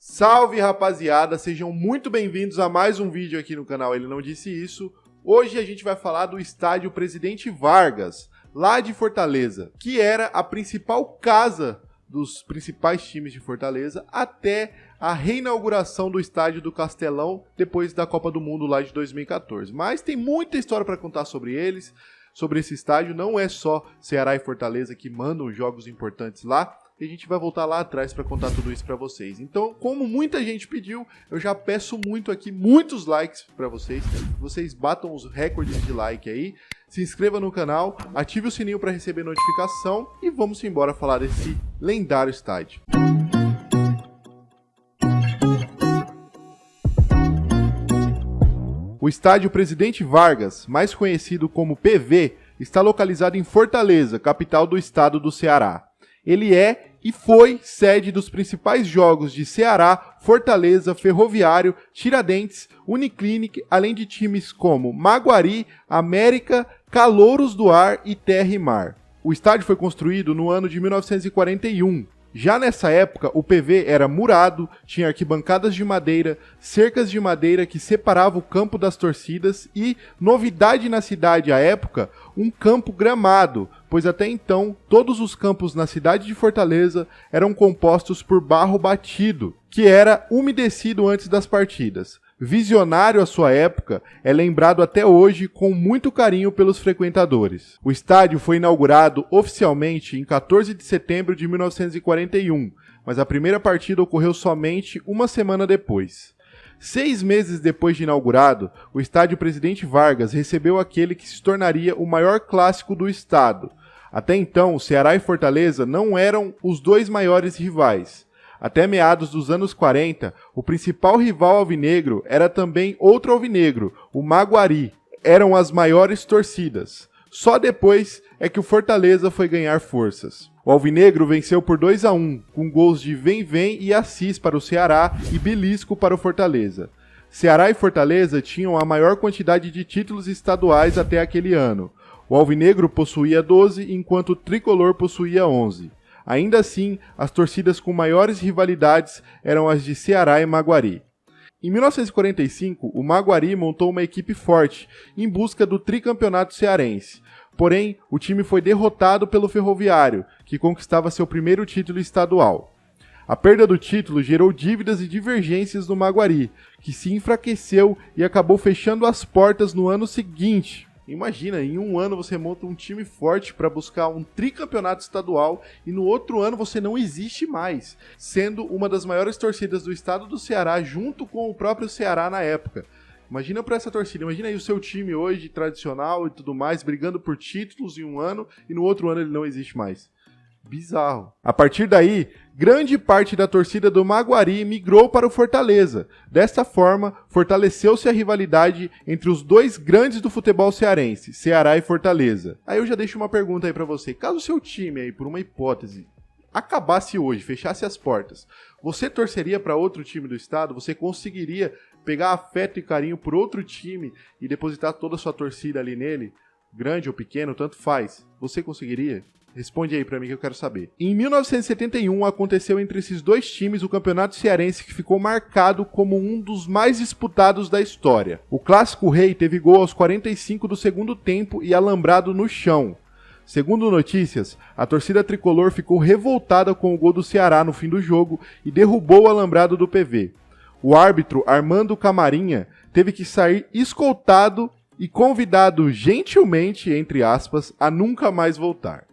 Salve, rapaziada, sejam muito bem-vindos a mais um vídeo aqui no canal Ele Não Disse Isso. Hoje a gente vai falar do estádio Presidente Vargas, lá de Fortaleza, que era a principal casa dos principais times de Fortaleza até a reinauguração do estádio do Castelão depois da Copa do Mundo lá de 2014. Mas tem muita história para contar sobre eles, sobre esse estádio. Não é só Ceará e Fortaleza que mandam jogos importantes lá. E a gente vai voltar lá atrás para contar tudo isso para vocês. Então, como muita gente pediu, eu já peço muito aqui, muitos likes para vocês. Vocês batam os recordes de like aí. Se inscreva no canal, ative o sininho para receber notificação e vamos embora falar desse lendário estádio. O estádio Presidente Vargas, mais conhecido como PV, está localizado em Fortaleza, capital do estado do Ceará. Ele é e foi sede dos principais jogos de Ceará, Fortaleza, Ferroviário, Tiradentes, Uniclinic, além de times como Maguari, América, Calouros do Ar e Terra e Mar. O estádio foi construído no ano de 1941. Já nessa época, o PV era murado, tinha arquibancadas de madeira, cercas de madeira que separavam o campo das torcidas e, novidade na cidade à época, um campo gramado, pois até então todos os campos na cidade de Fortaleza eram compostos por barro batido, que era umedecido antes das partidas. Visionário à sua época, é lembrado até hoje com muito carinho pelos frequentadores. O estádio foi inaugurado oficialmente em 14 de setembro de 1941, mas a primeira partida ocorreu somente uma semana depois. 6 meses depois de inaugurado, o estádio Presidente Vargas recebeu aquele que se tornaria o maior clássico do estado. Até então, Ceará e Fortaleza não eram os dois maiores rivais. Até meados dos anos 40, o principal rival alvinegro era também outro alvinegro, o Maguari. Eram as maiores torcidas. Só depois é que o Fortaleza foi ganhar forças. O alvinegro venceu por 2-1, com gols de Vem e Assis para o Ceará e Belisco para o Fortaleza. Ceará e Fortaleza tinham a maior quantidade de títulos estaduais até aquele ano. O alvinegro possuía 12, enquanto o tricolor possuía 11. Ainda assim, as torcidas com maiores rivalidades eram as de Ceará e Maguari. Em 1945, o Maguari montou uma equipe forte, em busca do tricampeonato cearense. Porém, o time foi derrotado pelo Ferroviário, que conquistava seu primeiro título estadual. A perda do título gerou dívidas e divergências no Maguari, que se enfraqueceu e acabou fechando as portas no ano seguinte. Imagina, em um ano você monta um time forte para buscar um tricampeonato estadual e no outro ano você não existe mais, sendo uma das maiores torcidas do estado do Ceará junto com o próprio Ceará na época. Imagina para essa torcida, imagina aí o seu time hoje tradicional e tudo mais, brigando por títulos em um ano e no outro ano ele não existe mais. Bizarro. A partir daí, grande parte da torcida do Maguari migrou para o Fortaleza. Desta forma, fortaleceu-se a rivalidade entre os dois grandes do futebol cearense, Ceará e Fortaleza. Aí eu já deixo uma pergunta aí para você. Caso o seu time aí, por uma hipótese, acabasse hoje, fechasse as portas, você torceria para outro time do estado? Você conseguiria pegar afeto e carinho por outro time e depositar toda a sua torcida ali nele? Grande ou pequeno, tanto faz. Você conseguiria? Responde aí pra mim que eu quero saber. Em 1971 aconteceu entre esses dois times o Campeonato Cearense, que ficou marcado como um dos mais disputados da história. O Clássico Rei teve gol aos 45 do segundo tempo e alambrado no chão. Segundo notícias, a torcida tricolor ficou revoltada com o gol do Ceará no fim do jogo e derrubou o alambrado do PV. O árbitro Armando Camarinha teve que sair escoltado e convidado gentilmente, entre aspas, a nunca mais voltar.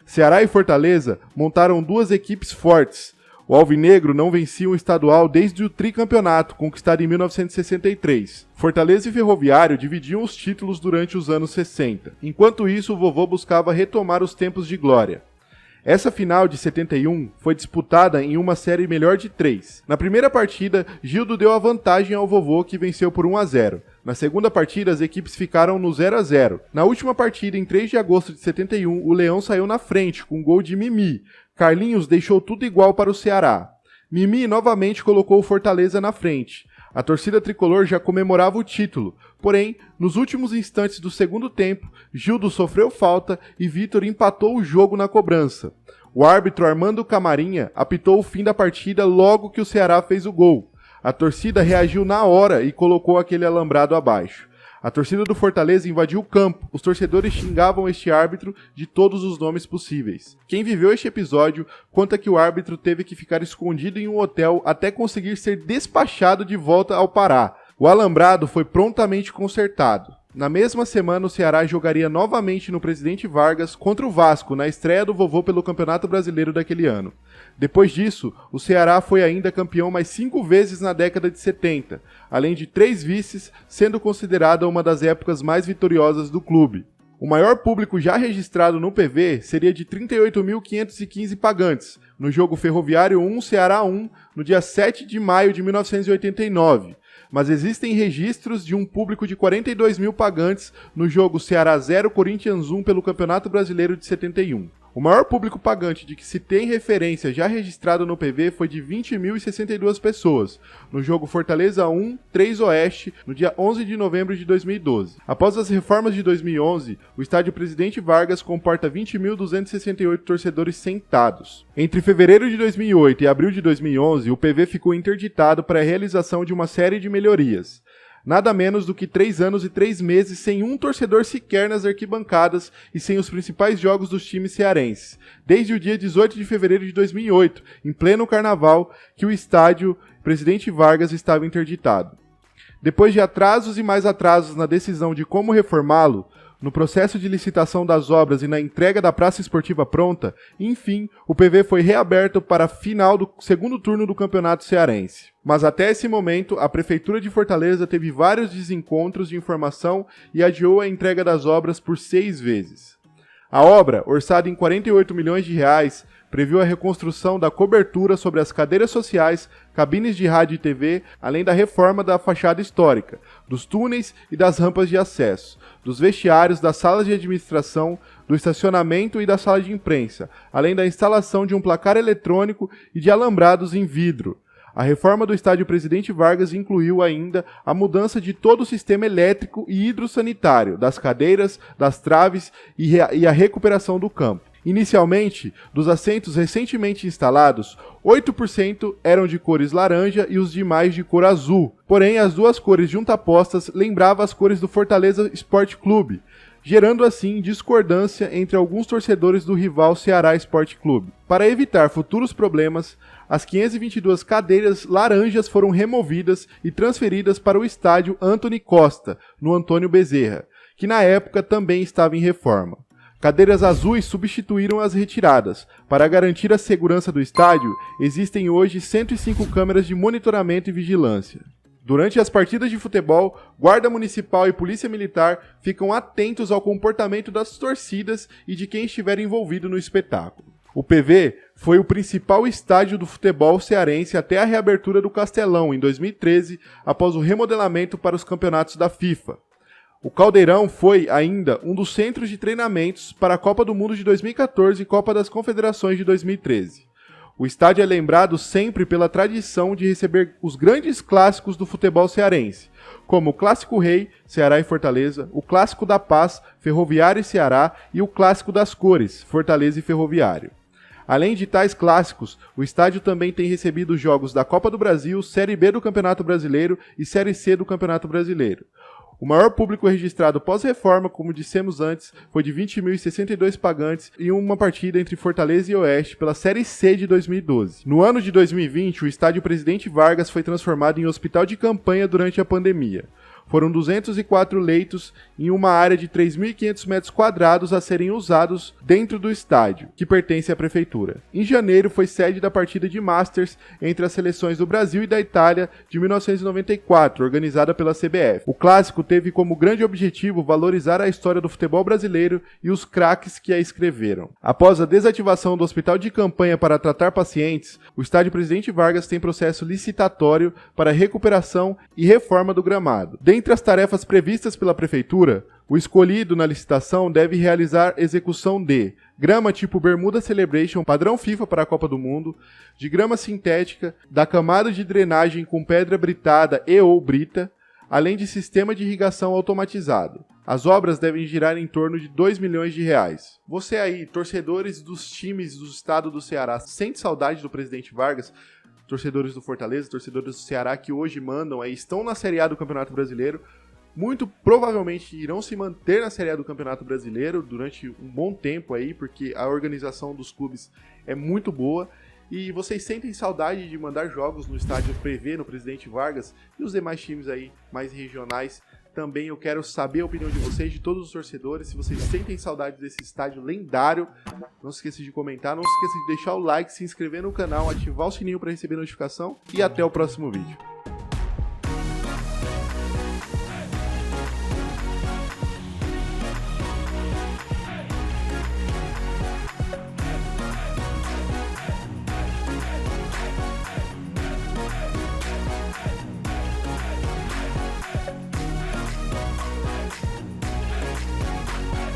Ceará e Fortaleza montaram duas equipes fortes. O alvinegro não vencia um estadual desde o tricampeonato, conquistado em 1963. Fortaleza e Ferroviário dividiam os títulos durante os anos 60. Enquanto isso, o vovô buscava retomar os tempos de glória. Essa final de 71 foi disputada em uma série melhor de 3. Na primeira partida, Gildo deu a vantagem ao vovô, que venceu por 1-0. Na segunda partida, as equipes ficaram no 0-0. Na última partida, em 3 de agosto de 71, o Leão saiu na frente, com gol de Mimi. Carlinhos deixou tudo igual para o Ceará. Mimi novamente colocou o Fortaleza na frente. A torcida tricolor já comemorava o título, porém, nos últimos instantes do segundo tempo, Gildo sofreu falta e Vitor empatou o jogo na cobrança. O árbitro Armando Camarinha apitou o fim da partida logo que o Ceará fez o gol. A torcida reagiu na hora e colocou aquele alambrado abaixo. A torcida do Fortaleza invadiu o campo. Os torcedores xingavam este árbitro de todos os nomes possíveis. Quem viveu este episódio conta que o árbitro teve que ficar escondido em um hotel até conseguir ser despachado de volta ao Pará. O alambrado foi prontamente consertado. Na mesma semana, o Ceará jogaria novamente no Presidente Vargas contra o Vasco, na estreia do vovô pelo Campeonato Brasileiro daquele ano. Depois disso, o Ceará foi ainda campeão mais 5 vezes na década de 70, além de 3 vices, sendo considerada uma das épocas mais vitoriosas do clube. O maior público já registrado no PV seria de 38.515 pagantes, no jogo Ferroviário 1, Ceará 1, no dia 7 de maio de 1989. Mas existem registros de um público de 42 mil pagantes no jogo Ceará 0, Corinthians 1 pelo Campeonato Brasileiro de 71. O maior público pagante de que se tem referência já registrado no PV foi de 20.062 pessoas, no jogo Fortaleza 1, 3 Oeste, no dia 11 de novembro de 2012. Após as reformas de 2011, o estádio Presidente Vargas comporta 20.268 torcedores sentados. Entre fevereiro de 2008 e abril de 2011, o PV ficou interditado para a realização de uma série de melhorias. Nada menos do que 3 anos e 3 meses sem um torcedor sequer nas arquibancadas e sem os principais jogos dos times cearenses, desde o dia 18 de fevereiro de 2008, em pleno carnaval, que o estádio Presidente Vargas estava interditado. Depois de atrasos e mais atrasos na decisão de como reformá-lo, no processo de licitação das obras e na entrega da praça esportiva pronta, enfim, o PV foi reaberto para a final do segundo turno do Campeonato Cearense. Mas até esse momento, a Prefeitura de Fortaleza teve vários desencontros de informação e adiou a entrega das obras por 6 vezes. A obra, orçada em 48 milhões de reais, previu a reconstrução da cobertura sobre as cadeiras sociais, cabines de rádio e TV, além da reforma da fachada histórica, dos túneis e das rampas de acesso, dos vestiários, das salas de administração, do estacionamento e da sala de imprensa, além da instalação de um placar eletrônico e de alambrados em vidro. A reforma do estádio Presidente Vargas incluiu ainda a mudança de todo o sistema elétrico e hidrossanitário, das cadeiras, das traves e a recuperação do campo. Inicialmente, dos assentos recentemente instalados, 8% eram de cores laranja e os demais de cor azul. Porém, as duas cores juntapostas lembravam as cores do Fortaleza Sport Clube, gerando assim discordância entre alguns torcedores do rival Ceará Sport Clube. Para evitar futuros problemas, as 522 cadeiras laranjas foram removidas e transferidas para o estádio Antony Costa, no Antônio Bezerra, que na época também estava em reforma. Cadeiras azuis substituíram as retiradas. Para garantir a segurança do estádio, existem hoje 105 câmeras de monitoramento e vigilância. Durante as partidas de futebol, Guarda Municipal e Polícia Militar ficam atentos ao comportamento das torcidas e de quem estiver envolvido no espetáculo. O PV foi o principal estádio do futebol cearense até a reabertura do Castelão, em 2013, após o remodelamento para os campeonatos da FIFA. O Caldeirão foi, ainda, um dos centros de treinamentos para a Copa do Mundo de 2014 e Copa das Confederações de 2013. O estádio é lembrado sempre pela tradição de receber os grandes clássicos do futebol cearense, como o Clássico Rei, Ceará e Fortaleza, o Clássico da Paz, Ferroviário e Ceará, e o Clássico das Cores, Fortaleza e Ferroviário. Além de tais clássicos, o estádio também tem recebido jogos da Copa do Brasil, Série B do Campeonato Brasileiro e Série C do Campeonato Brasileiro. O maior público registrado pós-reforma, como dissemos antes, foi de 20.062 pagantes em uma partida entre Fortaleza e Oeste pela Série C de 2012. No ano de 2020, o estádio Presidente Vargas foi transformado em hospital de campanha durante a pandemia. Foram 204 leitos em uma área de 3.500 metros quadrados a serem usados dentro do estádio, que pertence à prefeitura. Em janeiro, foi sede da partida de Masters entre as seleções do Brasil e da Itália de 1994, organizada pela CBF. O clássico teve como grande objetivo valorizar a história do futebol brasileiro e os craques que a escreveram. Após a desativação do hospital de campanha para tratar pacientes, o estádio Presidente Vargas tem processo licitatório para recuperação e reforma do gramado. Dentre as tarefas previstas pela Prefeitura, o escolhido na licitação deve realizar execução de grama tipo Bermuda Celebration padrão FIFA para a Copa do Mundo, de grama sintética, da camada de drenagem com pedra britada e ou brita, além de sistema de irrigação automatizado. As obras devem girar em torno de 2 milhões de reais. Você aí, torcedores dos times do estado do Ceará, sente saudade do presidente Vargas? Torcedores do Fortaleza, torcedores do Ceará que hoje mandam aí, estão na Série A do Campeonato Brasileiro, muito provavelmente irão se manter na Série A do Campeonato Brasileiro durante um bom tempo aí, porque a organização dos clubes é muito boa. E vocês sentem saudade de mandar jogos no estádio PV, no Presidente Vargas, e os demais times aí mais regionais? Também eu quero saber a opinião de vocês, de todos os torcedores, se vocês sentem saudade desse estádio lendário. Não se esqueça de comentar, não se esqueça de deixar o like, se inscrever no canal, ativar o sininho para receber notificação e até o próximo vídeo.